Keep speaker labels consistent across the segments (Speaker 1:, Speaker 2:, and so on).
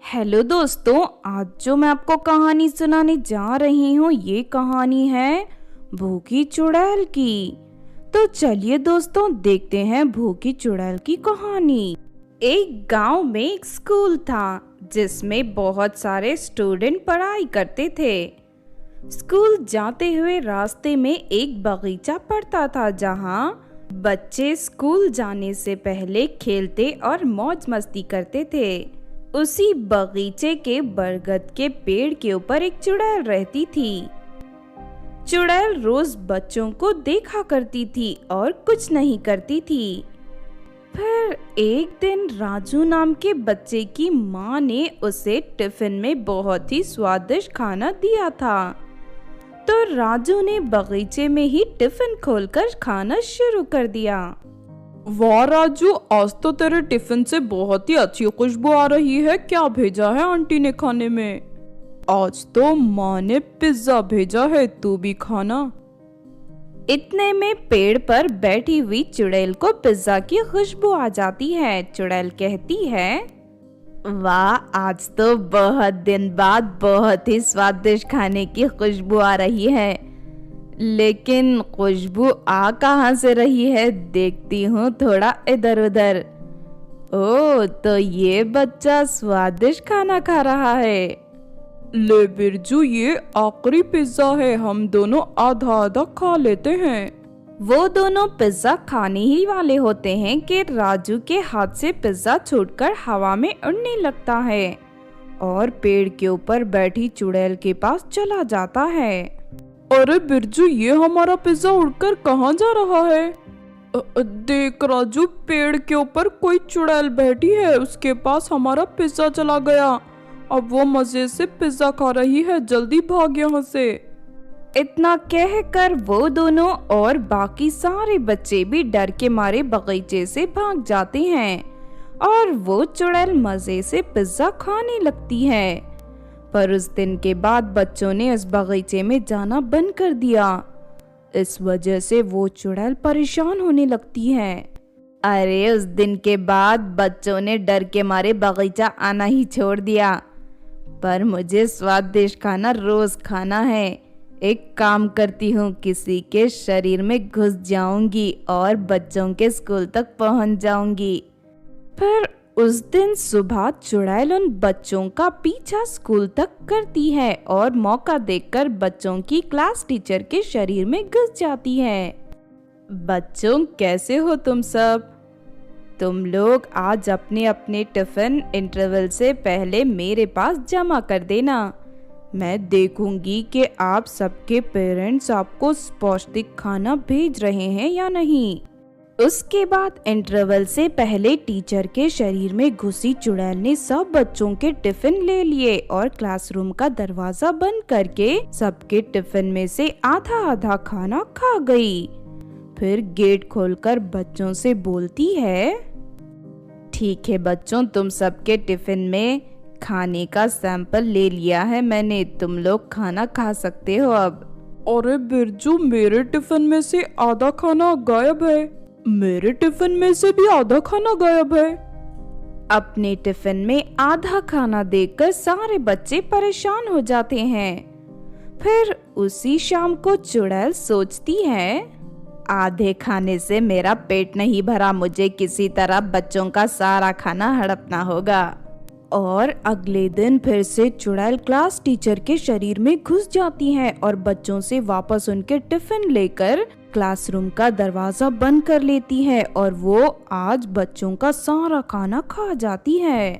Speaker 1: Hello दोस्तों, आज जो मैं आपको कहानी सुनाने जा रही हूँ ये कहानी है भूखी चुड़ैल की। तो चलिए दोस्तों देखते हैं भूखी चुड़ैल की कहानी। एक गांव में एक स्कूल था जिसमें बहुत सारे स्टूडेंट पढ़ाई करते थे। स्कूल जाते हुए रास्ते में एक बगीचा पड़ता था जहाँ बच्चे स्कूल जाने से पहले खेलते और मौज मस्ती करते थे। उसी बगीचे के बरगद के पेड़ के ऊपर एक चुड़ैल रहती थी। चुड़ैल रोज बच्चों को देखा करती थी और कुछ नहीं करती थी। फिर एक दिन राजू नाम के बच्चे की माँ ने उसे टिफिन में बहुत ही स्वादिष्ट खाना दिया था। तो राजू ने बगीचे में ही टिफिन खोलकर खाना शुरू कर दिया।
Speaker 2: वाह राजू, आज तो तेरे टिफिन से बहुत ही अच्छी खुशबू आ रही है। क्या भेजा है आंटी ने खाने में? आज तो माँ ने पिज्जा भेजा है, तू भी खाना।
Speaker 1: इतने में पेड़ पर बैठी हुई चुड़ैल को पिज्जा की खुशबू आ जाती है। चुड़ैल कहती है, वाह, आज तो बहुत दिन बाद बहुत ही स्वादिष्ट खाने की खुशबू आ रही है। लेकिन खुशबू आ कहाँ से रही है? देखती हूँ थोड़ा इधर उधर। ओह, तो ये बच्चा स्वादिष्ट खाना खा रहा है।
Speaker 2: ले बिरजू, ये आखिरी पिज्जा है, हम दोनों आधा आधा खा लेते हैं।
Speaker 1: वो दोनों पिज्जा खाने ही वाले होते हैं कि राजू के हाथ से पिज्जा छूटकर हवा में उड़ने लगता है और पेड़ के ऊपर बैठी चुड़ैल के पास चला जाता है।
Speaker 2: अरे बिरजू, ये हमारा पिज्जा उड़कर कहाँ जा रहा है? देख राजू, पेड़ के ऊपर कोई चुड़ैल बैठी है, उसके पास हमारा पिज्जा चला गया। अब वो मजे से पिज्जा खा रही है, जल्दी भाग यहाँ से।
Speaker 1: इतना कहकर वो दोनों और बाकी सारे बच्चे भी डर के मारे बगीचे से भाग जाते हैं और वो चुड़ैल मजे से पिज्जा खाने लगती है। पर उस दिन के बाद बच्चों ने उस बगीचे में जाना बंद कर दिया। इस वजह से वो चुड़ैल परेशान होने लगती है। अरे उस दिन के बाद बच्चों ने डर के मारे बगीचा आना ही छोड़ दिया। पर मुझे स्वादिष्ट खाना रोज खाना है। एक काम करती हूँ, किसी के शरीर में घुस जाऊंगी और बच्चों के स्कूल तक पहुँच जाऊंगी। फिर उस दिन सुबह चुड़ैल उन बच्चों का पीछा स्कूल तक करती है और मौका देखकर बच्चों की क्लास टीचर के शरीर में घुस जाती है। बच्चों, कैसे हो तुम सब? तुम लोग आज अपने अपने टिफिन इंटरवल से पहले मेरे पास जमा कर देना। मैं देखूंगी कि आप सबके पेरेंट्स आपको पौष्टिक खाना भेज रहे हैं या नहीं। उसके बाद इंटरवल से पहले टीचर के शरीर में घुसी चुड़ैल ने सब बच्चों के टिफिन ले लिए और क्लासरूम का दरवाजा बंद करके सबके टिफिन में से आधा आधा खाना खा गई। फिर गेट खोलकर बच्चों से बोलती है, ठीक है बच्चों, तुम सबके टिफिन में खाने का सैंपल ले लिया है मैंने, तुम लोग खाना खा सकते हो अब।
Speaker 2: अरे बिरजू, मेरे टिफिन में से आधा खाना गायब है। मेरे टिफिन में से भी आधा खाना गायब है।
Speaker 1: अपने टिफिन में आधा खाना देखकर सारे बच्चे परेशान हो जाते हैं। फिर उसी शाम को चुड़ैल सोचती है, आधे खाने से मेरा पेट नहीं भरा, मुझे किसी तरह बच्चों का सारा खाना हड़पना होगा। और अगले दिन फिर से चुड़ैल क्लास टीचर के शरीर में घुस जाती है और बच्चों से वापस उनके टिफिन लेकर क्लासरूम का दरवाजा बंद कर लेती है और वो आज बच्चों का सारा खाना खा जाती है।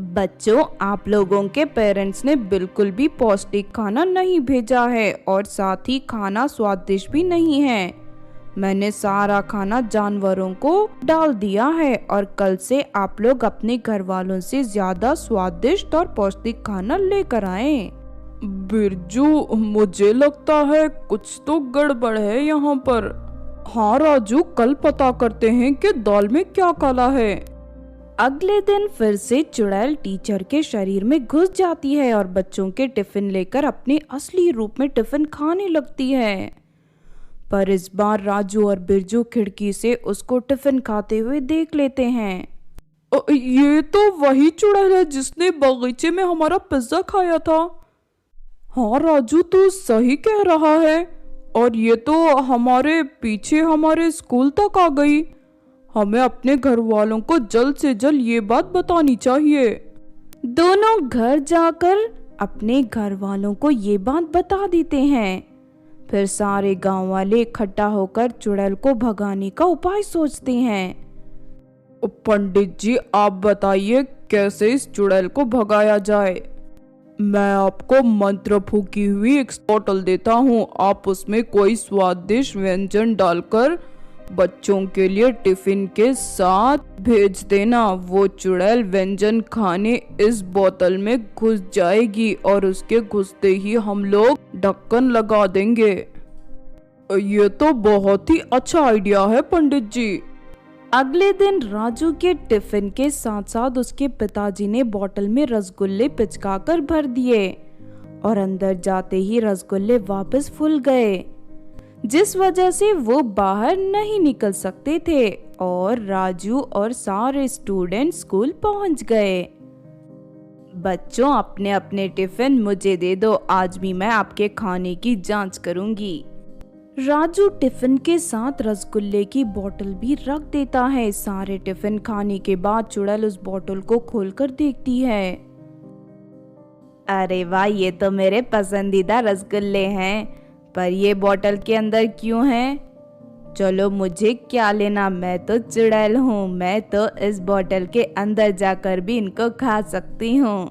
Speaker 1: बच्चों, आप लोगों के पेरेंट्स ने बिल्कुल भी पौष्टिक खाना नहीं भेजा है और साथ ही खाना स्वादिष्ट भी नहीं है। मैंने सारा खाना जानवरों को डाल दिया है और कल से आप लोग अपने घर वालों से ज्यादा स्वादिष्ट और पौष्टिक खाना लेकर आएं।
Speaker 2: बिरजू, मुझे लगता है कुछ तो गड़बड़ है यहाँ पर। हाँ राजू, कल पता करते हैं कि दाल में क्या काला है।
Speaker 1: अगले दिन फिर से चुड़ैल टीचर के शरीर में घुस जाती है और बच्चों के टिफिन लेकर अपने असली रूप में टिफिन खाने लगती है। पर इस बार राजू और बिरजू खिड़की से उसको टिफिन खाते हुए देख लेते हैं।
Speaker 2: ये तो वही चुड़ैल है जिसने बगीचे में हमारा पिज्जा खाया था। हाँ राजू, तू सही कह रहा है। और ये तो हमारे पीछे हमारे स्कूल तक आ गई। हमें अपने घर वालों को जल्द से जल्द ये बात बतानी चाहिए।
Speaker 1: दोनों घर जाकर अपने घर वालों को ये बात बता देते हैं। फिर सारे गांव वाले इकट्ठा होकर चुड़ैल को भगाने का उपाय सोचते हैं।
Speaker 2: पंडित जी, आप बताइए कैसे इस चुड़ैल को भगाया जाए। मैं आपको मंत्र फूकी हुई एक बोतल देता हूँ। आप उसमें कोई स्वादिष्ट व्यंजन डालकर बच्चों के लिए टिफिन के साथ भेज देना। वो चुड़ैल व्यंजन खाने इस बोतल में घुस जाएगी और उसके घुसते ही हम लोग ढक्कन लगा देंगे। ये तो बहुत ही अच्छा आइडिया है पंडित जी।
Speaker 1: अगले दिन राजू के टिफिन के साथ साथ उसके पिताजी ने बोतल में रसगुल्ले पिचकाकर भर दिए और अंदर जाते ही रसगुल्ले वापस फूल गए, जिस वजह से वो बाहर नहीं निकल सकते थे और राजू और सारे स्टूडेंट स्कूल पहुंच गए। बच्चों, अपने अपने टिफिन मुझे दे दो, आज भी मैं आपके खाने की जांच करूंगी। राजू टिफिन के साथ रसगुल्ले की बोतल भी रख देता है। सारे टिफिन खाने के बाद चुड़ैल उस बोतल को खोलकर देखती है। अरे वाह, ये तो मेरे पसंदीदा रसगुल्ले हैं, पर ये बोतल के अंदर क्यों है? चलो, मुझे क्या लेना, मैं तो चुड़ैल हूँ, मैं तो इस बोतल के अंदर जाकर भी इनको खा सकती हूँ।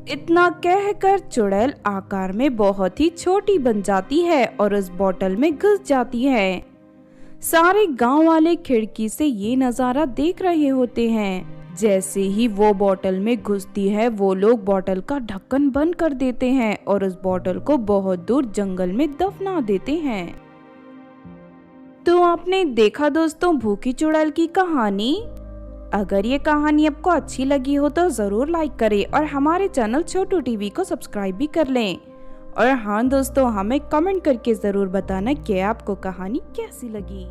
Speaker 1: इतना कहकर चुड़ैल आकार में बहुत ही छोटी बन जाती है और उस बोतल में घुस जाती है। सारे गांव वाले खिड़की से ये नजारा देख रहे होते हैं। जैसे ही वो बोतल में घुसती है, वो लोग बोतल का ढक्कन बंद कर देते हैं और उस बोतल को बहुत दूर जंगल में दफना देते हैं। तो आपने देखा दोस्तों भूखी चुड़ैल की कहानी। अगर ये कहानी आपको अच्छी लगी हो तो जरूर लाइक करें और हमारे चैनल छोटू टीवी को सब्सक्राइब भी कर लें। और हाँ दोस्तों, हमें कमेंट करके जरूर बताना कि आपको कहानी कैसी लगी।